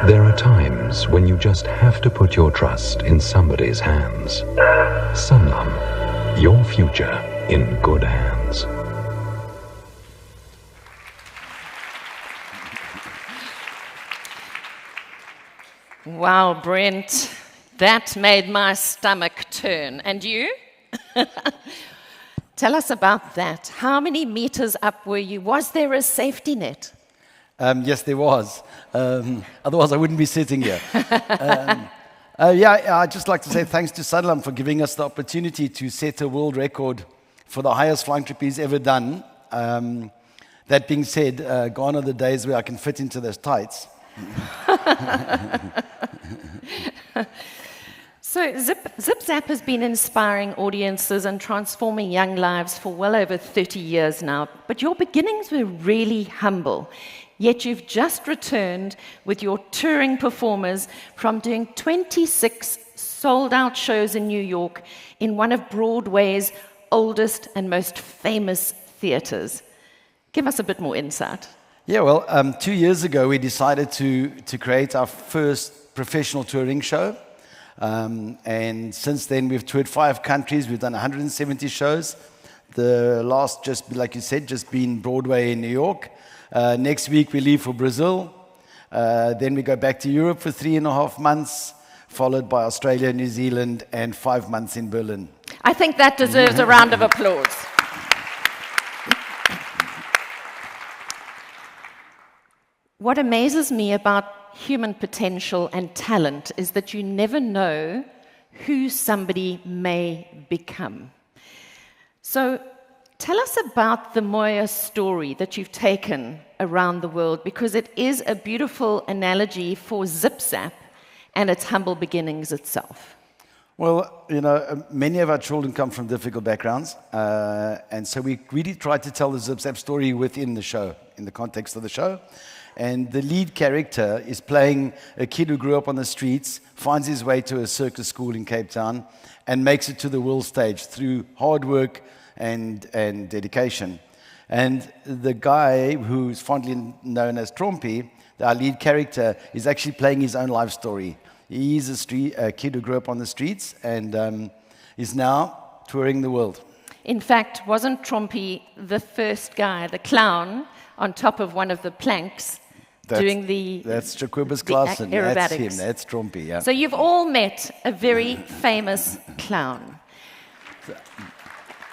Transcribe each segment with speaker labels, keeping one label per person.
Speaker 1: There are times when you just have to put your trust in somebody's hands. Sanlam, your future in good hands.
Speaker 2: Wow, Brent, that made my stomach turn. And you? Tell us about that. How many meters up were you? Was there a safety net?
Speaker 3: Yes, there was. Otherwise, I wouldn't be sitting here. I'd just like to say thanks to Sanlam for giving us the opportunity to set a world record for the highest flying trapeze ever done. That being said, gone are the days where I can fit into those tights.
Speaker 2: So Zip Zap has been inspiring audiences and transforming young lives for well over 30 years now. But your beginnings were really humble. Yet you've just returned with your touring performers from doing 26 sold-out shows in New York in one of Broadway's oldest and most famous theaters. Give us a bit more insight.
Speaker 3: Yeah, well, 2 years ago, we decided to create our first professional touring show. And since then, we've toured 5 countries. We've done 170 shows. The last, just like you said, just been Broadway in New York. Next week, we leave for Brazil. Then we go back to Europe for 3.5 months, followed by Australia, New Zealand, and 5 months in Berlin.
Speaker 2: I think that deserves a round of applause. What amazes me about human potential and talent is that you never know who somebody may become. So tell us about the Moya story that you've taken around the world, because it is a beautiful analogy for Zip Zap and its humble beginnings itself.
Speaker 3: Well, you know, many of our children come from difficult backgrounds, and so we really tried to tell the Zip Zap story within the show, in the context of the show. And the lead character is playing a kid who grew up on the streets, finds his way to a circus school in Cape Town, and makes it to the world stage through hard work and dedication. And the guy who's fondly known as Trompy, our lead character, is actually playing his own life story. He's a kid who grew up on the streets and is now touring the world.
Speaker 2: In fact, wasn't Trompy the first guy, the clown, on top of one of the planks?
Speaker 3: That's Jacobus Claassen. That's him. That's Trompy. Yeah.
Speaker 2: So you've all met a very famous clown.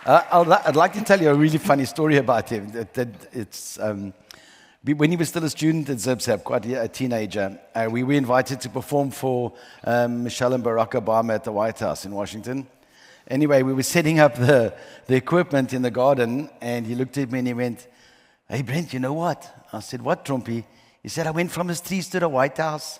Speaker 3: I'd like to tell you a really funny story about him. When he was still a student at Zip Zap, quite a teenager, we were invited to perform for Michelle and Barack Obama at the White House in Washington. Anyway, we were setting up the equipment in the garden, and he looked at me and he went, "Hey, Brent, you know what?" I said, "What, Trompy?" He said, "I went from the streets to the White House."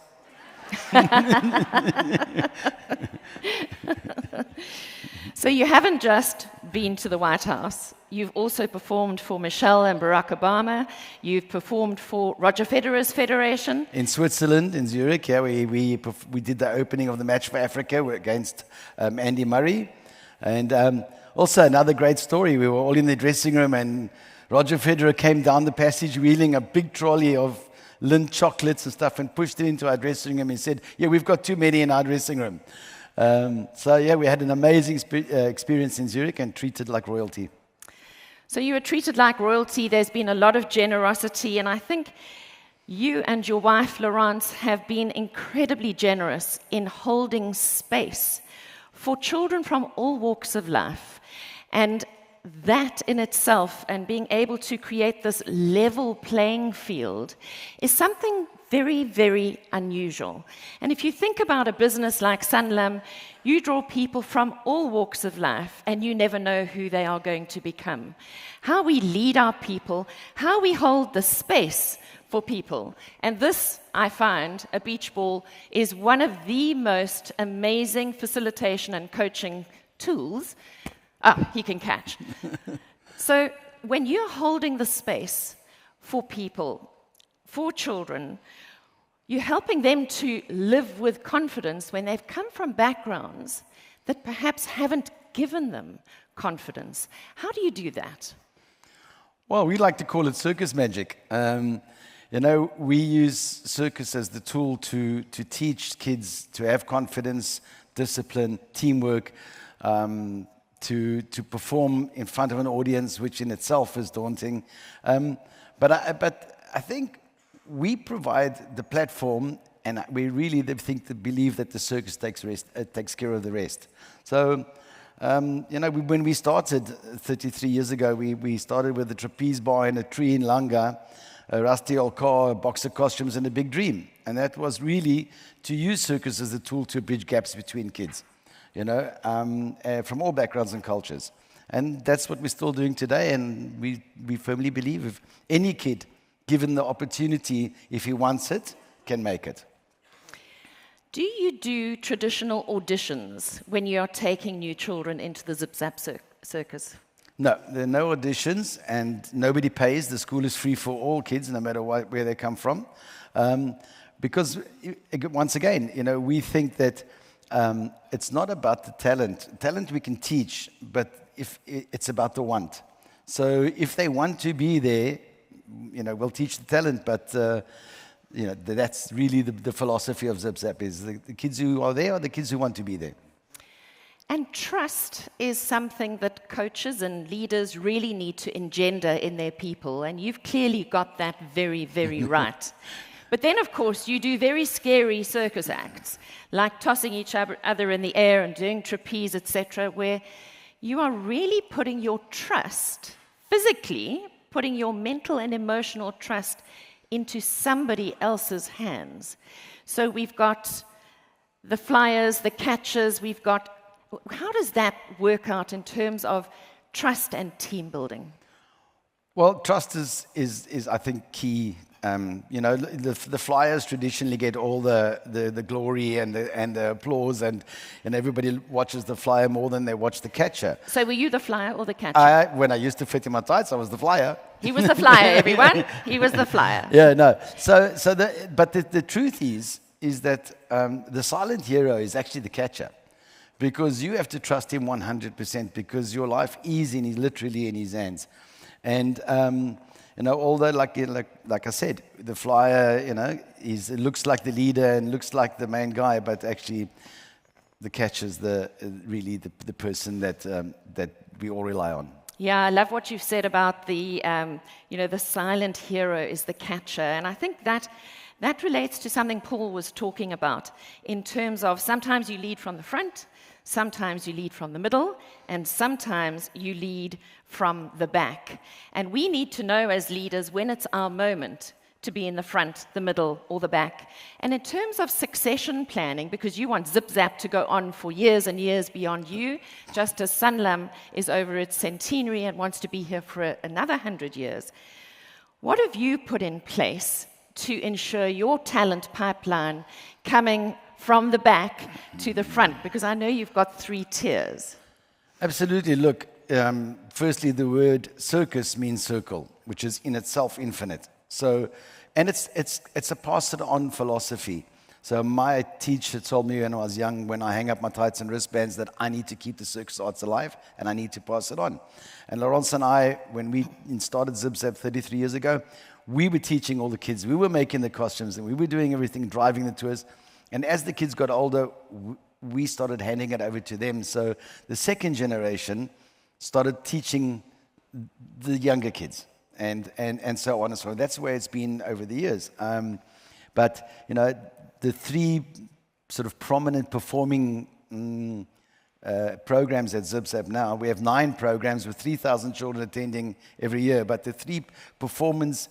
Speaker 2: So you haven't just been to the White House. You've also performed for Michelle and Barack Obama. You've performed for Roger Federer's federation.
Speaker 3: In Switzerland, in Zurich, yeah, we did the opening of the Match for Africa against Andy Murray. And also another great story, we were all in the dressing room and Roger Federer came down the passage wheeling a big trolley of Lindt chocolates and stuff and pushed it into our dressing room and said, "Yeah, we've got too many in our dressing room." We had an amazing experience in Zurich and treated like royalty.
Speaker 2: So you were treated like royalty. There's been a lot of generosity, and I think you and your wife, Laurence, have been incredibly generous in holding space for children from all walks of life. And that in itself, and being able to create this level playing field, is something very, very unusual. And if you think about a business like Sanlam, you draw people from all walks of life, and you never know who they are going to become. How we lead our people, how we hold the space for people. And this, I find, a beach ball is one of the most amazing facilitation and coaching tools. He can catch. So when you're holding the space for people, for children, you're helping them to live with confidence when they've come from backgrounds that perhaps haven't given them confidence. How do you do that?
Speaker 3: Well, we like to call it circus magic. You know, we use circus as the tool to teach kids to have confidence, discipline, teamwork, to perform in front of an audience, which in itself is daunting. But I think we provide the platform, and we really believe that the circus takes care of the rest. So, you know, when we started 33 years ago, we started with a trapeze bar and a tree in Langa, a rusty old car, boxer costumes, and a big dream. And that was really to use circus as a tool to bridge gaps between kids, you know, from all backgrounds and cultures. And that's what we're still doing today, and we firmly believe if any kid, given the opportunity, if he wants it, can make it.
Speaker 2: Do you do traditional auditions when you are taking new children into the Zip Zap Circus?
Speaker 3: No, there are no auditions, and nobody pays. The school is free for all kids, no matter where they come from. Because, once again, you know, we think that it's not about the talent. Talent we can teach, but if it's about the want. So if they want to be there, you know, we'll teach the talent, but you know, that's really the philosophy of Zip Zap, is the kids who are there are the kids who want to be there.
Speaker 2: And trust is something that coaches and leaders really need to engender in their people, and you've clearly got that very, very right. But then, of course, you do very scary circus acts, like tossing each other in the air and doing trapeze, etc., where you are really putting your trust, physically putting your mental and emotional trust into somebody else's hands. So we've got the flyers, the catchers, we've got... How does that work out in terms of trust and team building?
Speaker 3: Well, trust is I think, key. You know, the flyers traditionally get all the glory and the applause, and everybody watches the flyer more than they watch the catcher.
Speaker 2: So were you the flyer or the catcher?
Speaker 3: When I used to fit in my tights, I was the flyer.
Speaker 2: He was the flyer, everyone. He was the flyer.
Speaker 3: Yeah, no. But the truth is that the silent hero is actually the catcher, because you have to trust him 100%, because your life is literally in his hands. And you know, although like I said, the flyer, you know, it looks like the leader and looks like the main guy, but actually the catcher's really the person that we all rely on.
Speaker 2: Yeah, I love what you've said about the the silent hero is the catcher, and I think that relates to something Paul was talking about in terms of sometimes you lead from the front, sometimes you lead from the middle, and sometimes you lead from the back. And we need to know as leaders when it's our moment to be in the front, the middle, or the back. And in terms of succession planning, because you want Zip Zap to go on for years and years beyond you, just as Sanlam is over its centenary and wants to be here for another 100 years, what have you put in place to ensure your talent pipeline coming from the back to the front? Because I know you've got 3 tiers.
Speaker 3: Absolutely. Look, firstly, the word circus means circle, which is in itself infinite. So, and it's a pass-it-on philosophy. So my teacher told me when I was young, when I hang up my tights and wristbands, that I need to keep the circus arts alive and I need to pass it on. And Laurence and I, when we started Zip Zap 33 years ago, we were teaching all the kids. We were making the costumes and we were doing everything, driving the tours. And as the kids got older, we started handing it over to them. So the second generation started teaching the younger kids, and so on and so on. That's where it's been over the years. But, you know, the 3 sort of prominent performing programs at Zip Zap now, we have 9 programs with 3,000 children attending every year. But the 3 performance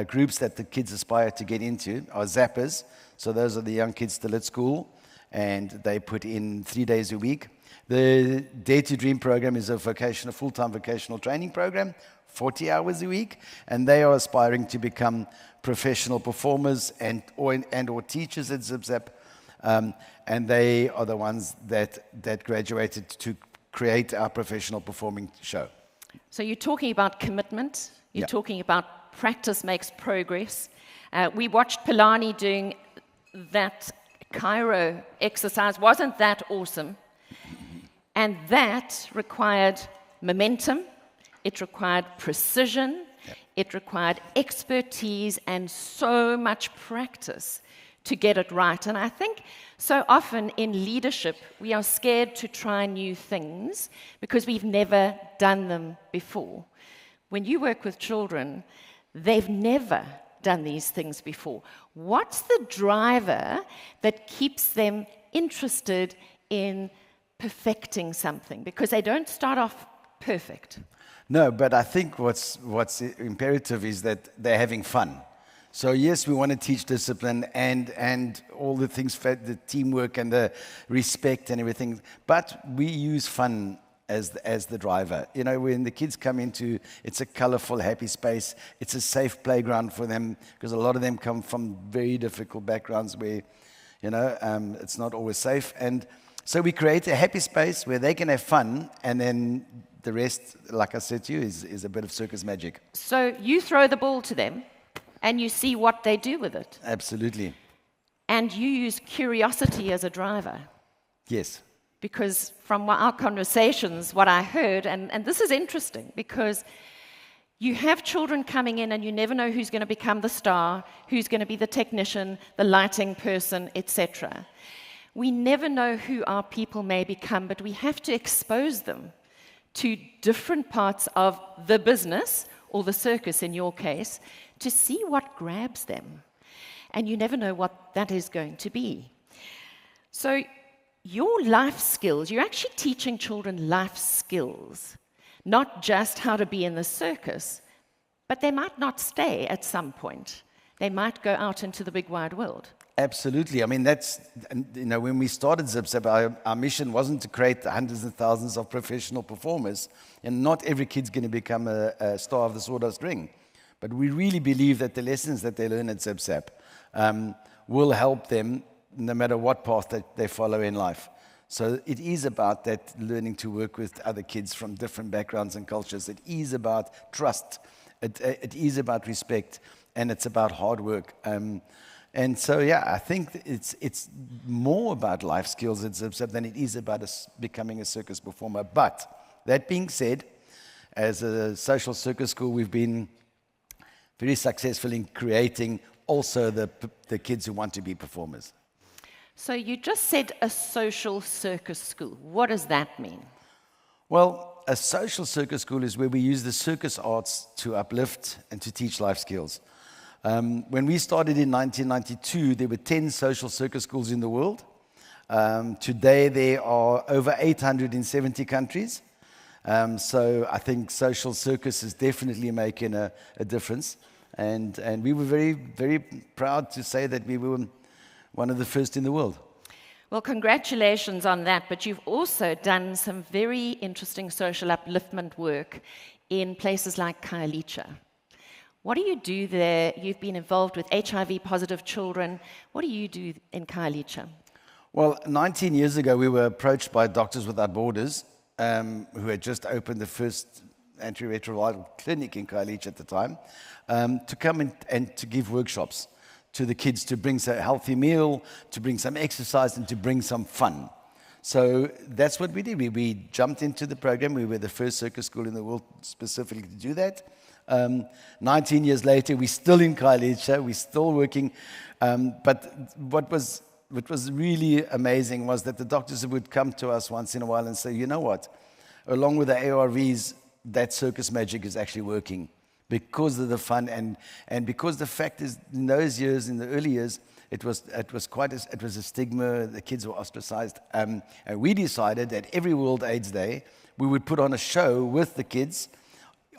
Speaker 3: groups that the kids aspire to get into are Zappers. So those are the young kids still at school, and they put in 3 days a week. The Dare to Dream program is a full-time vocational training program, 40 hours a week, and they are aspiring to become professional performers or teachers at Zip Zap, and they are the ones that graduated to create our professional performing show.
Speaker 2: So you're talking about commitment, you're talking about practice makes progress. We watched Pilani doing that Cairo exercise. Wasn't that awesome? And that required momentum, it required precision, it required expertise and so much practice to get it right. And I think so often in leadership, we are scared to try new things because we've never done them before. When you work with children, they've never done these things before. What's the driver that keeps them interested in perfecting something? Because they don't start off perfect.
Speaker 3: No, but I think what's imperative is that they're having fun. So yes, we want to teach discipline and all the things, the teamwork and the respect and everything, but we use fun as the driver. You know, when the kids come into, it's a colorful, happy space. It's a safe playground for them because a lot of them come from very difficult backgrounds where, you know, it's not always safe. And so we create a happy space where they can have fun, and then the rest, like I said to you, is a bit of circus magic.
Speaker 2: So you throw the ball to them and you see what they do with it.
Speaker 3: Absolutely.
Speaker 2: And you use curiosity as a driver.
Speaker 3: Yes.
Speaker 2: Because from our conversations, what I heard, and this is interesting, because you have children coming in and you never know who's going to become the star, who's going to be the technician, the lighting person, etc. We never know who our people may become, but we have to expose them to different parts of the business, or the circus in your case, to see what grabs them. And you never know what that is going to be. So your life skills, you're actually teaching children life skills, not just how to be in the circus, but they might not stay at some point. They might go out into the big wide world.
Speaker 3: Absolutely. I mean, that's, you know, when we started Zip Zap, our mission wasn't to create hundreds and thousands of professional performers, and not every kid's going to become a star of the Sawdust Ring. But we really believe that the lessons that they learn at Zip Zap will help them no matter what path that they follow in life. So it is about that learning to work with other kids from different backgrounds and cultures. It is about trust. It is about respect, and it's about hard work. And so, yeah, I think it's more about life skills at Zip Zap than it is about becoming a circus performer. But that being said, as a social circus school, we've been very successful in creating also the kids who want to be performers.
Speaker 2: So you just said a social circus school. What does that mean?
Speaker 3: Well, a social circus school is where we use the circus arts to uplift and to teach life skills. When we started in 1992, there were 10 social circus schools in the world. Today, there are over 800 in 70 countries. So I think social circus is definitely making a difference. And we were very, very proud to say that we were one of the first in the world.
Speaker 2: Well, congratulations on that, but you've also done some very interesting social upliftment work in places like Khayelitsha. What do you do there? You've been involved with HIV-positive children. What do you do in Khayelitsha?
Speaker 3: Well, 19 years ago, we were approached by Doctors Without Borders, who had just opened the first antiretroviral clinic in Khayelitsha at the time, to come and to give workshops to the kids, to bring a healthy meal, to bring some exercise, and to bring some fun. So that's what we did. We jumped into the program. We were the first circus school in the world specifically to do that. 19 years later, we're still in Khayelitsha. We're still working. But what was really amazing was that the doctors would come to us once in a while and say, you know what? Along with the ARVs, that circus magic is actually working, because of the fun and because the fact is, in those years, in the early years, it was a stigma. The kids were ostracized, and we decided that every World AIDS Day we would put on a show with the kids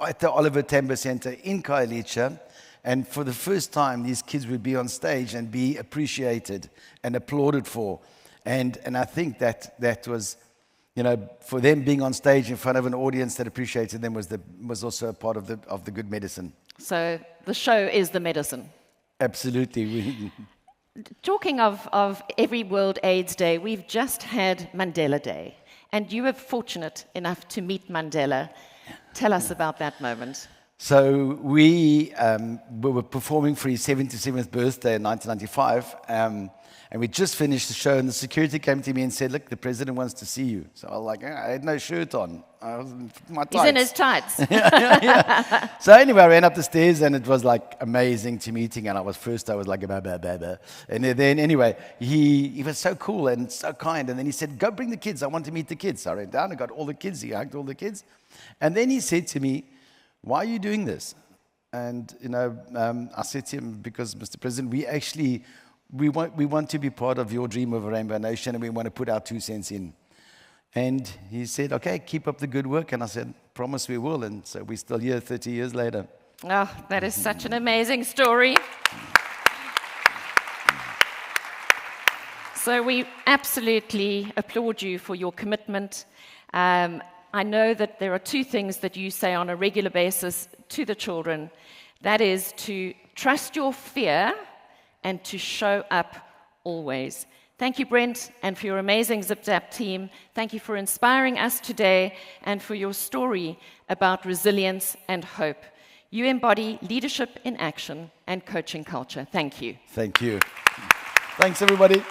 Speaker 3: at the Oliver Tambo Center in Khayelitsha, and for the first time, these kids would be on stage and be appreciated and applauded for, and I think that was, you know, for them being on stage in front of an audience that appreciated them was also a part of the good medicine.
Speaker 2: So the show is the medicine.
Speaker 3: Absolutely.
Speaker 2: Talking of every World AIDS Day, we've just had Mandela Day, and you were fortunate enough to meet Mandela. Tell us about that moment.
Speaker 3: So we were performing for his 77th birthday in 1995, and we just finished the show, and the security came to me and said, look, the president wants to see you. So I was like, I had no shirt on. I was in my tights.
Speaker 2: He's in his tights.
Speaker 3: So anyway, I ran up the stairs, and it was like amazing to meet him. And I was like, bah, bah, bah, bah. And then anyway, he was so cool and so kind. And then he said, go bring the kids. I want to meet the kids. So I ran down and got all the kids. He hugged all the kids. And then he said to me, why are you doing this? And, I said to him, because, Mr. President, we want to be part of your dream of a rainbow nation, and we want to put our 2 cents in. And he said, okay, keep up the good work. And I said, promise we will. And so we're still here 30 years later.
Speaker 2: Oh, that is such an amazing story. So we absolutely applaud you for your commitment. I know that there are 2 things that you say on a regular basis to the children. That is to trust your fear and to show up always. Thank you, Brent, and for your amazing Zip Zap team. Thank you for inspiring us today and for your story about resilience and hope. You embody leadership in action and coaching culture. Thank you.
Speaker 3: Thank you. Thanks, everybody.